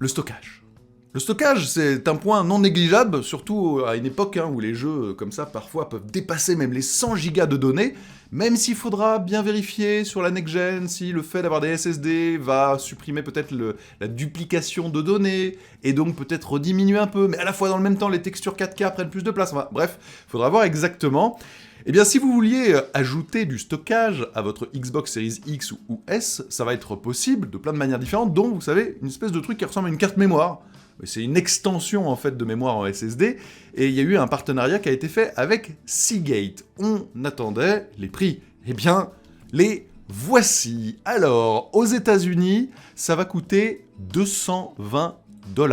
Le stockage. Le stockage, c'est un point non négligeable, surtout à une époque où les jeux comme ça, parfois, peuvent dépasser même les 100 gigas de données, même s'il faudra bien vérifier sur la next-gen si le fait d'avoir des SSD va supprimer peut-être la duplication de données, et donc peut-être rediminuer un peu, mais à la fois dans le même temps, les textures 4K prennent plus de place. Enfin, bref, il faudra voir exactement. Eh bien, si vous vouliez ajouter du stockage à votre Xbox Series X ou S, ça va être possible de plein de manières différentes, dont, vous savez, une espèce de truc qui ressemble à une carte mémoire. C'est une extension en fait de mémoire en SSD, et il y a eu un partenariat qui a été fait avec Seagate. On attendait les prix. Eh bien, les voici. Alors, aux États-Unis, ça va coûter 220 $,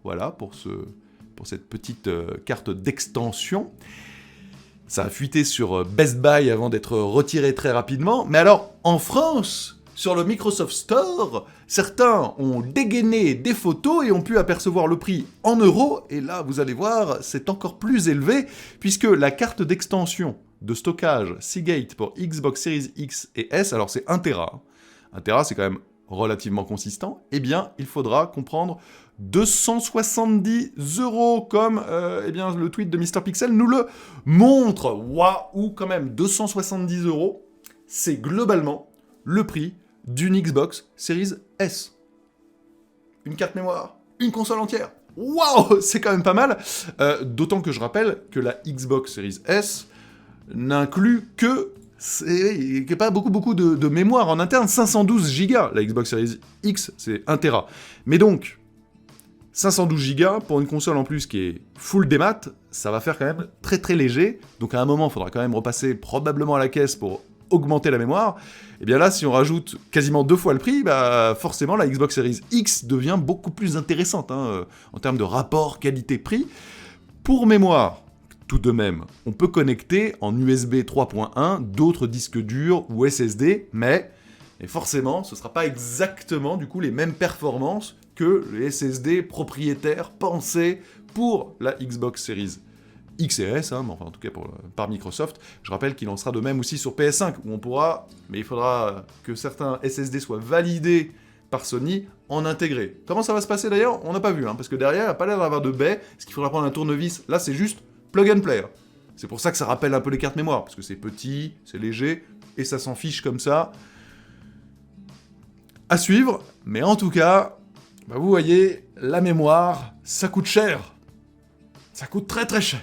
voilà, pour cette petite carte d'extension. Ça a fuité sur Best Buy avant d'être retiré très rapidement, mais alors, en France, sur le Microsoft Store, certains ont dégainé des photos et ont pu apercevoir le prix en euros, et là, vous allez voir, c'est encore plus élevé, puisque la carte d'extension de stockage Seagate pour Xbox Series X et S, alors c'est 1 Tera, 1 Tera c'est quand même relativement consistant, eh bien, il faudra comprendre 270 €, comme eh bien, le tweet de MrPixel nous le montre. Waouh, quand même, 270 €, c'est globalement le prix d'une Xbox Series S. Une carte mémoire, une console entière. Waouh, c'est quand même pas mal. D'autant que je rappelle que la Xbox Series S n'inclut que pas beaucoup de mémoire en interne, 512 Go. La Xbox Series X, c'est 1 Tera. Mais donc, 512 Go pour une console en plus qui est full démat, ça va faire quand même très très léger. Donc à un moment, il faudra quand même repasser probablement à la caisse pour augmenter la mémoire. Et bien là, si on rajoute quasiment 2 fois le prix, bah forcément la Xbox Series X devient beaucoup plus intéressante en termes de rapport qualité-prix. Pour mémoire, tout de même, on peut connecter en USB 3.1 d'autres disques durs ou SSD, mais forcément, ce ne sera pas exactement du coup les mêmes performances que les SSD propriétaires pensés pour la Xbox Series X et S, mais enfin en tout cas par Microsoft. Je rappelle qu'il en sera de même aussi sur PS5, où on pourra, mais il faudra que certains SSD soient validés par Sony, en intégrer. Comment ça va se passer d'ailleurs ? On n'a pas vu, parce que derrière, il n'y a pas l'air d'avoir de baie, ce qu'il faudra prendre un tournevis. Là, c'est juste plug and play. C'est pour ça que ça rappelle un peu les cartes mémoire, parce que c'est petit, c'est léger, et ça s'en fiche comme ça. À suivre, mais en tout cas, vous voyez, la mémoire, ça coûte cher. Ça coûte très très cher.